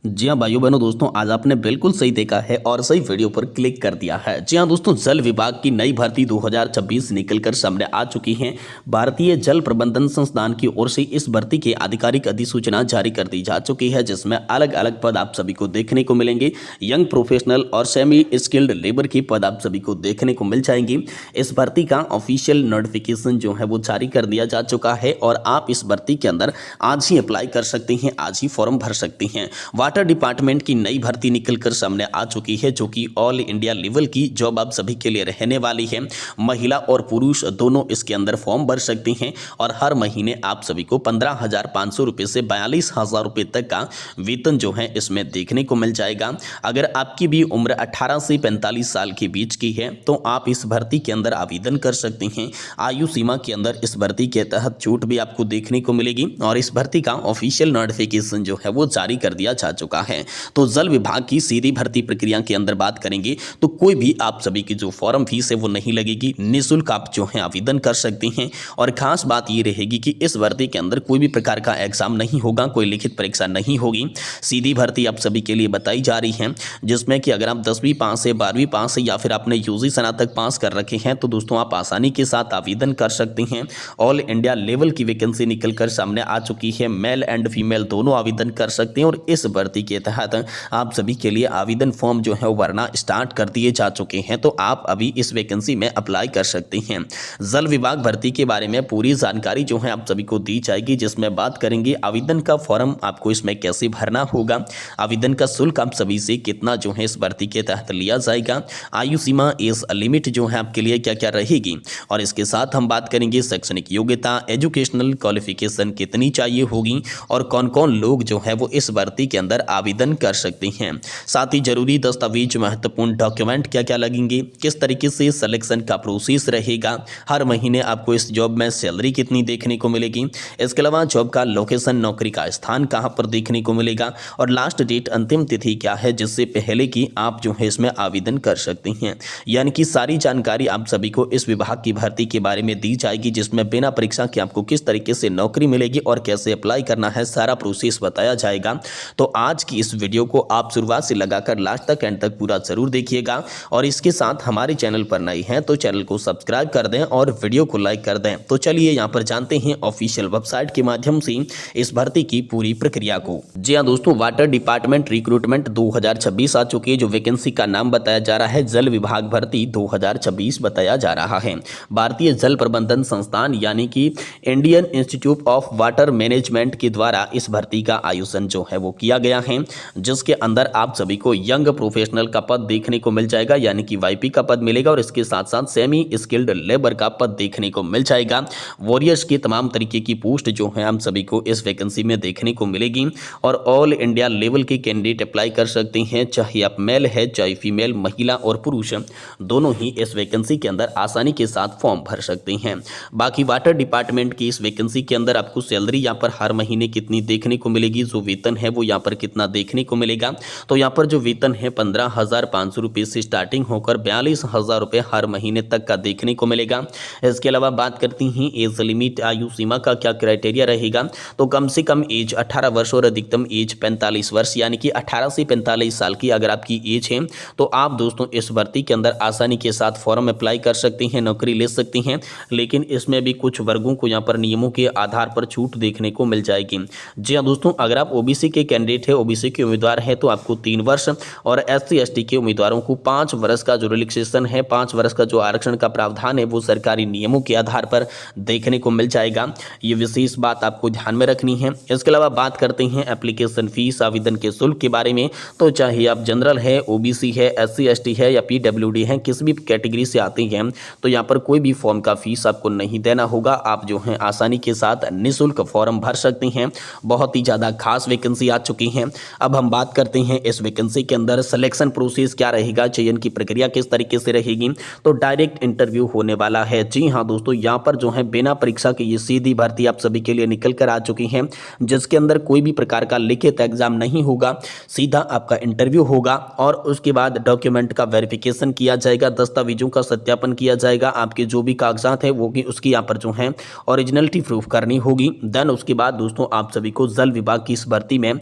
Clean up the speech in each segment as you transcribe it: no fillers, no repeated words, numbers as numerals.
जी हाँ भाइयों बहनों दोस्तों, आज आपने बिल्कुल सही देखा है और सही वीडियो पर क्लिक कर दिया है। जी हाँ दोस्तों, जल विभाग की नई भर्ती 2026 निकलकर सामने आ चुकी है। भारतीय जल प्रबंधन संस्थान की ओर से इस भर्ती की आधिकारिक अधिसूचना जारी कर दी जा चुकी है, जिसमें अलग अलग पद आप सभी को देखने को मिलेंगे। यंग प्रोफेशनल और सेमी स्किल्ड लेबर के पद आप सभी को देखने को मिल जाएंगे। इस भर्ती का ऑफिशियल नोटिफिकेशन जो है वो जारी कर दिया जा चुका है और आप इस भर्ती के अंदर आज ही अप्लाई कर सकते हैं, आज ही फॉर्म भर सकते हैं। वाटर डिपार्टमेंट की नई भर्ती निकलकर सामने आ चुकी है, जो कि ऑल इंडिया लेवल की जॉब आप सभी के लिए रहने वाली है। महिला और पुरुष दोनों इसके अंदर फॉर्म भर सकते हैं और हर महीने आप सभी को 15,500 रुपये से 42,000 रुपये तक का वेतन जो है इसमें देखने को मिल जाएगा। अगर आपकी भी उम्र 18 से 45 साल के बीच की है तो आप इस भर्ती के अंदर आवेदन कर सकते हैं। आयु सीमा के अंदर इस भर्ती के तहत छूट भी आपको देखने को मिलेगी और इस भर्ती का ऑफिशियल नोटिफिकेशन जो है वो जारी कर दिया जा चुका है। तो जल विभाग की सीधी भर्ती प्रक्रिया के अंदर बात करेंगे तो कोई भी आप सभी की जो फॉर्म फीस है वो नहीं लगेगी, निःशुल्क आप जो है आवेदन कर सकते हैं। और खास बात ये रहेगी कि इस भर्ती के अंदर कोई भी प्रकार का एग्जाम नहीं होगा, कोई लिखित परीक्षा नहीं होगी। सीधी भर्ती आप सभी के लिए बताई जा रही है, जिसमें कि अगर आप 10वीं पास है, 12वीं पास है या फिर आपने यूजी स्नातक पास कर रखे हैं तो दोस्तों आप आसानी के साथ आवेदन कर सकते हैं। ऑल इंडिया लेवल की वैकेंसी निकलकर सामने आ चुकी है, मेल एंड फीमेल दोनों आवेदन कर सकते हैं और इस भर्ती के तहत आप सभी के लिए आवेदन फॉर्म जो है वो भरना स्टार्ट कर दिए जा चुके हैं। तो आप अभी इस वैकेंसी में अप्लाई कर सकते हैं। जल विभाग भर्ती के बारे में पूरी जानकारी जो है आप सभी को दी जाएगी, जिसमें बात करेंगे आवेदन का फॉर्म आपको इसमें कैसे भरना होगा, आवेदन का शुल्क आप सभी से कितना जो है इस भर्ती के तहत लिया जाएगा, आयु सीमा एज लिमिट जो है आपके लिए क्या क्या रहेगी, और इसके साथ हम बात करेंगे शैक्षणिक योग्यता, एजुकेशनल क्वालिफिकेशन कितनी चाहिए होगी और कौन कौन लोग जो है वो इस भर्ती के अंदर आवेदन कर सकते हैं। साथ ही जरूरी दस्तावेज, महत्वपूर्ण डॉक्यूमेंट क्या क्या लगेंगे, किस तरीके से सिलेक्शन का प्रोसेस रहेगा, हर महीने आपको इस जॉब में सैलरी कितनी देखने को मिलेगी, इसके अलावा जॉब का लोकेशन, नौकरी का स्थान कहां पर देखने को मिलेगा और लास्ट डेट, अंतिम तिथि क्या है जिससे पहले की आप जो है इसमें आवेदन कर सकते हैं। यानी कि सारी जानकारी आप सभी को इस विभाग की भर्ती के बारे में दी जाएगी, जिसमें बिना परीक्षा के आपको किस तरीके से नौकरी मिलेगी और कैसे अप्लाई करना है, सारा प्रोसेस बताया जाएगा। तो आज की इस वीडियो को आप शुरुआत से लगाकर लास्ट तक, एंड तक पूरा जरूर देखिएगा और इसके साथ हमारे चैनल पर नए हैं तो चैनल को सब्सक्राइब कर दें और वीडियो को लाइक कर दें। तो चलिए यहां पर जानते हैं ऑफिशियल वेबसाइट के माध्यम से इस भर्ती की पूरी प्रक्रिया को। जी हां दोस्तों, वाटर डिपार्टमेंट रिक्रूटमेंट 2026 आ चुकी है। जो वैकेंसी का नाम बताया जा रहा है जल विभाग भर्ती 2026 बताया जा रहा है। भारतीय जल प्रबंधन संस्थान यानी कि Indian institute of water management के द्वारा इस भर्ती का आयोजन जो है वो किया गया है, जिसके अंदर आप सभी को यंग प्रोफेशनल का पद देखने को मिल जाएगा, यानी कि वाईपी का पद मिलेगा और इसके साथ साथ सेमी स्किल्ड लेबर का पद देखने को मिल जाएगा। वॉरियर्स की तमाम तरीके की पोस्ट जो है हम सभी को इस वैकेंसी में देखने को मिलेगी और ऑल इंडिया लेवल के कैंडिडेट अप्लाई कर सकते हैं, चाहे आप मेल है चाहे फीमेल, महिला और पुरुष दोनों ही इस वैकेंसी के अंदर आसानी के साथ फॉर्म भर सकते हैं। बाकी वाटर डिपार्टमेंट की इस वैकेंसी के अंदर आपको सैलरी यहाँ पर हर महीने कितनी देखने को मिलेगी, जो वेतन है वो यहाँ पर कितना देखने को मिलेगा। तो यहाँ पर जो वेतन है 15,500 रुपये से स्टार्टिंग होकर 42,000 रुपये हर महीने तक का देखने को मिलेगा। इसके अलावा बात करती हैं एज लिमिट, आयु सीमा का क्या क्राइटेरिया रहेगा, तो कम से कम एज 18 वर्ष और अधिकतम एज 45 वर्ष, यानी कि 18 से 45 साल की अगर आपकी एज है तो आप दोस्तों इस भर्ती के अंदर आसानी के साथ फॉर्म अप्लाई कर सकते हैं, नौकरी ले सकते हैं। लेकिन इसमें भी कुछ वर्गों को यहाँ पर नियमों के आधार पर छूट देखने को मिल जाएगी। जी हाँ दोस्तों, अगर आप ओबीसी के कैंडिडेट है, ओबीसी के उम्मीदवार है तो आपको 3 वर्ष और एससी एसटी के उम्मीदवारों को 5 वर्ष का जो रिलैक्सेशन है, 5 वर्ष का जो आरक्षण का प्रावधान है वो सरकारी नियमों के आधार पर देखने को मिल जाएगा। ये विशेष बात आपको ध्यान में रखनी है। इसके अलावा बात करते हैं एप्लीकेशन फीस, आवेदन के शुल्क के बारे में, तो चाहे आप जनरल है, ओबीसी है, एससी एसटी है या पीडब्ल्यूडी है, किसी भी कैटेगरी से आते हैं तो यहाँ पर कोई भी फॉर्म का फीस आपको नहीं देना होगा। आप जो है आसानी के साथ निःशुल्क फॉर्म भर सकते हैं। बहुत ही ज़्यादा खास वैकेंसी आ चुकी है। अब हम बात करते हैं इस वैकेंसी के अंदर सिलेक्शन प्रोसेस क्या रहेगा, चयन की प्रक्रिया किस तरीके से रहेगी, तो डायरेक्ट इंटरव्यू होने वाला है। जी हाँ दोस्तों, यहाँ पर जो है बिना परीक्षा की ये सीधी भर्ती आप सभी के लिए निकल कर आ चुकी है, जिसके अंदर कोई भी प्रकार का लिखित एग्जाम नहीं होगा, सीधा आपका इंटरव्यू होगा और उसके बाद डॉक्यूमेंट का वेरिफिकेशन किया जाएगा, दस्तावेजों का सत्यापन किया जाएगा, आपके जो भी कागजात है वो उसकी यहाँ पर जो है ओरिजिनलिटी प्रूफ करनी होगी। देन उसके बाद दोस्तों आप सभी को जल विभाग की इस भर्ती में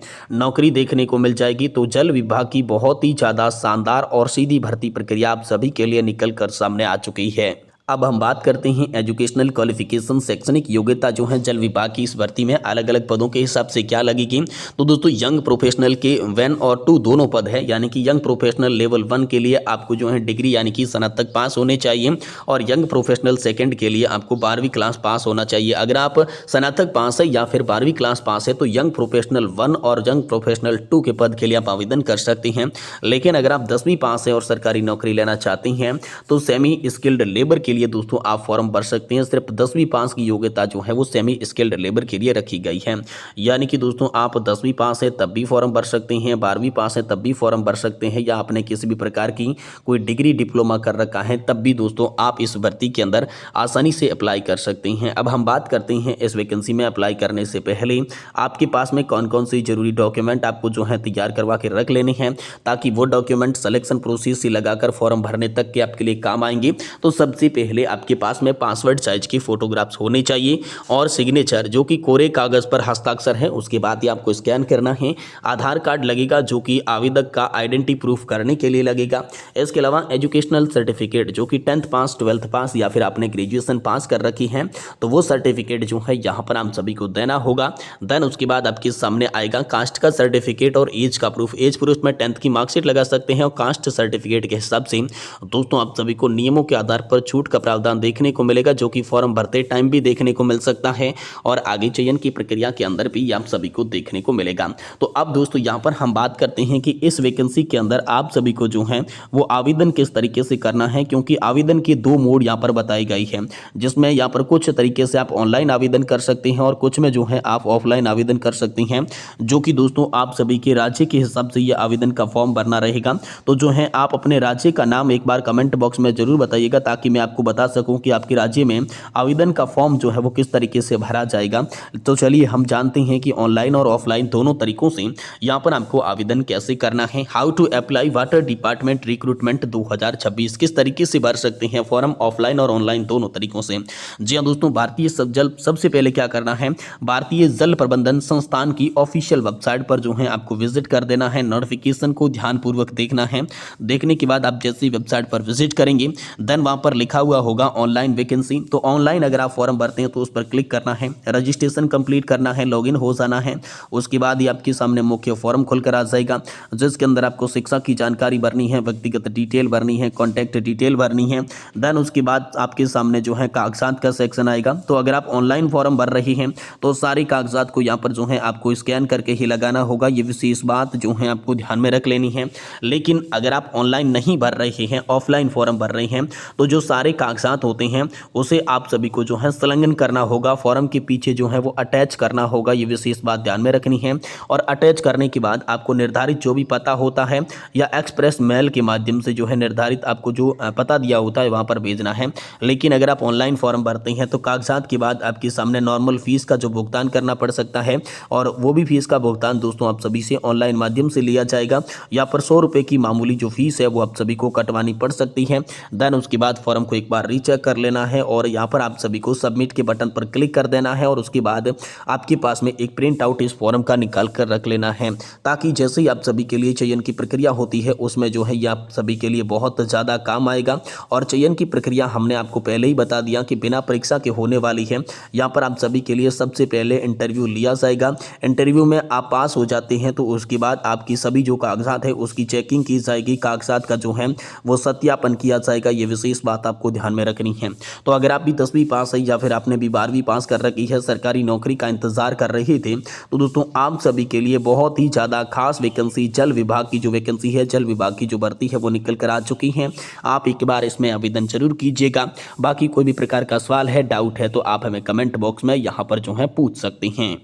नौकरी देखने को मिल जाएगी। तो जल विभाग की बहुत ही ज़्यादा शानदार और सीधी भर्ती प्रक्रिया आप सभी के लिए निकल कर सामने आ चुकी है। अब हम बात करते हैं एजुकेशनल क्वालिफिकेशन, शैक्षणिक योग्यता जो है जल विभाग की इस भर्ती में अलग अलग पदों के हिसाब से क्या लगेगी। तो दोस्तों यंग प्रोफेशनल के 1 और 2 दोनों पद है, यानी कि यंग प्रोफेशनल लेवल 1 के लिए आपको जो है डिग्री यानी कि स्नातक पास होने चाहिए, और यंग प्रोफेशनल सेकंड के लिए आपको 12वीं क्लास पास होना चाहिए। अगर आप स्नातक पास है या फिर 12वीं क्लास पास है तो यंग प्रोफेशनल 1 और यंग प्रोफेशनल 2 के पद के लिए आप आवेदन कर सकते हैं। लेकिन अगर आप 10वीं पास है और सरकारी नौकरी लेना चाहते हैं तो सेमी स्किल्ड लेबर के लिए दोस्तों आप फॉर्म भर सकते हैं। सिर्फ 10वीं पास की योग्यता जो है वो सेमी स्किल्ड लेबर के लिए रखी गई है। यानी कि दोस्तों आप 10वीं पास है तब भी फॉर्म भर सकते हैं, 12वीं पास है तब भी फॉर्म भर सकते हैं, या आपने किसी भी प्रकार की कोई डिग्री डिप्लोमा कर रखा है तब भी दोस्तों आप इस भर्ती के अंदर आसानी से अप्लाई कर सकते हैं। अब हम बात करते हैं इस वैकेंसी में अप्लाई करने से पहले आपके पास में कौन कौन सी जरूरी डॉक्यूमेंट आपको जो है तैयार करवा के रख लेने हैं, ताकि वो डॉक्यूमेंट सिलेक्शन प्रोसेस से लगाकर फॉर्म भरने तक के आपके लिए काम आएंगे। तो सबसे पहले आपके पास में पासवर्ड साइज की फोटोग्राफ्स होने चाहिए, और सिग्नेचर जो कि कोरे कागज पर हस्ताक्षर है उसके बाद ही आपको स्कैन करना है। आधार कार्ड लगेगा जो कि आवेदक का आइडेंटिटी प्रूफ करने के लिए लगेगा। इसके अलावा एजुकेशनल सर्टिफिकेट जो कि 10th पास, 12th पास या फिर आपने ग्रेजुएशन पास कर रखी है तो वो सर्टिफिकेट जो है यहाँ पर हम सभी को देना होगा। देन उसके बाद आपके सामने आएगा कास्ट का सर्टिफिकेट और एज का प्रूफ। एज प्रूफ में 10th की मार्कशीट लगा सकते हैं, और कास्ट सर्टिफिकेट के हिसाब से दोस्तों आप सभी को नियमों के आधार पर छूट का प्रावधान देखने को मिलेगा, जो कि फॉर्म भरते टाइम भी देखने को मिल सकता है और आगे चयन की प्रक्रिया के अंदर भी आप सभी को देखने को मिलेगा। तो अब दोस्तों यहाँ पर हम बात करते हैं कि इस वैकेंसी के अंदर आप सभी को जो है वो आवेदन किस तरीके से करना है, क्योंकि आवेदन की 2 मोड यहाँ पर बताई गई है, जिसमें यहाँ पर कुछ तरीके से आप ऑनलाइन आवेदन कर सकते हैं और कुछ में जो है आप ऑफलाइन आवेदन कर सकते हैं, जो कि दोस्तों आप सभी के राज्य के हिसाब से ये आवेदन का फॉर्म भरना रहेगा। तो जो है आप अपने राज्य का नाम एक बार कमेंट बॉक्स में जरूर बताइएगा, ताकि मैं आपको बता सकूं कि आपके राज्य में आवेदन का फॉर्म जो है वो किस तरीके से भरा जाएगा। तो चलिए हम जानते हैं कि ऑनलाइन और ऑफलाइन दोनों तरीकों से यहाँ पर आपको आवेदन कैसे करना है। How to apply water department recruitment 2026, किस तरीके से भर सकते हैं फॉर्म ऑफलाइन और ऑनलाइन दोनों तरीकों से। जी हाँ दोस्तों, सबसे पहले क्या करना है, भारतीय जल प्रबंधन संस्थान की ऑफिशियल वेबसाइट पर जो है आपको विजिट कर देना है। नोटिफिकेशन को ध्यानपूर्वक देखना है। देखने के बाद आप जैसे वेबसाइट पर विजिट करेंगे देन वहां पर लिखा हुआ होगा ऑनलाइन वैकेंसी। तो ऑनलाइन अगर आप फॉर्म भरते हैं तो उस पर क्लिक करना है, रजिस्ट्रेशन कंप्लीट करना है, लॉगिन हो जाना है। उसके बाद ही आपके सामने मुख्य फॉर्म खुलकर आ जाएगा, जिसके अंदर आपको शिक्षा की जानकारी भरनी है, व्यक्तिगत डिटेल भरनी है, कॉन्टैक्ट डिटेल भरनी है। देन उसके बाद आपके सामने जो है कागजात का सेक्शन आएगा। तो अगर आप ऑनलाइन फॉर्म भर रहे हैं तो सारे कागजात को यहाँ पर जो है आपको स्कैन करके ही लगाना होगा। ये विशेष बात जो है आपको ध्यान में रख लेनी है। लेकिन अगर आप ऑनलाइन नहीं भर रहे हैं, ऑफलाइन फॉर्म भर रहे हैं, तो जो सारे कागजात होते हैं उसे आप सभी को जो है संलग्न करना होगा, फॉर्म के पीछे जो है वो अटैच करना होगा। ये विशेष बात ध्यान में रखनी है। और अटैच करने के बाद आपको निर्धारित जो भी पता होता है या एक्सप्रेस मेल के माध्यम से जो है निर्धारित आपको जो पता दिया होता है वहां पर भेजना है। लेकिन अगर आप ऑनलाइन फॉर्म भरते हैं तो कागजात के बाद आपके सामने नॉर्मल फीस का जो भुगतान करना पड़ सकता है, और वो भी फीस का भुगतान दोस्तों आप सभी से ऑनलाइन माध्यम से लिया जाएगा। यहाँ पर 100 रुपये की मामूली जो फीस है वो आप सभी को कटवानी पड़ सकती है। देन उसके बाद फॉर्म को एक बार रीचेक कर लेना है, और यहाँ पर आप सभी को सबमिट के बटन पर क्लिक कर देना है, और उसके बाद आपके पास में एक प्रिंट आउट इस फॉर्म का निकाल कर रख लेना है, ताकि जैसे ही आप सभी के लिए चयन की प्रक्रिया होती है उसमें जो है ये आप सभी के लिए बहुत ज़्यादा काम आएगा। और चयन की प्रक्रिया हमने आपको पहले ही बता दिया कि बिना परीक्षा के होने वाली है। यहाँ पर आप सभी के लिए सबसे पहले इंटरव्यू लिया जाएगा। इंटरव्यू में आप पास हो जाते हैं तो उसके बाद आपकी सभी जो कागजात है उसकी चेकिंग की जाएगी, कागजात का जो है वो सत्यापन किया जाएगा। ये विशेष बात आपको ध्यान में रखनी है। तो अगर आप भी 10वीं पास है या फिर आपने भी 12वीं पास कर रखी है, सरकारी नौकरी का इंतजार कर रहे थे, तो दोस्तों आप सभी के लिए बहुत ही ज़्यादा खास वैकेंसी जल विभाग की जो वैकेंसी है, जल विभाग की जो भर्ती है वो निकल कर आ चुकी है। आप एक बार इसमें आवेदन जरूर कीजिएगा। बाकी कोई भी प्रकार का सवाल है, डाउट है तो आप हमें कमेंट बॉक्स में यहाँ पर जो है पूछ सकते हैं।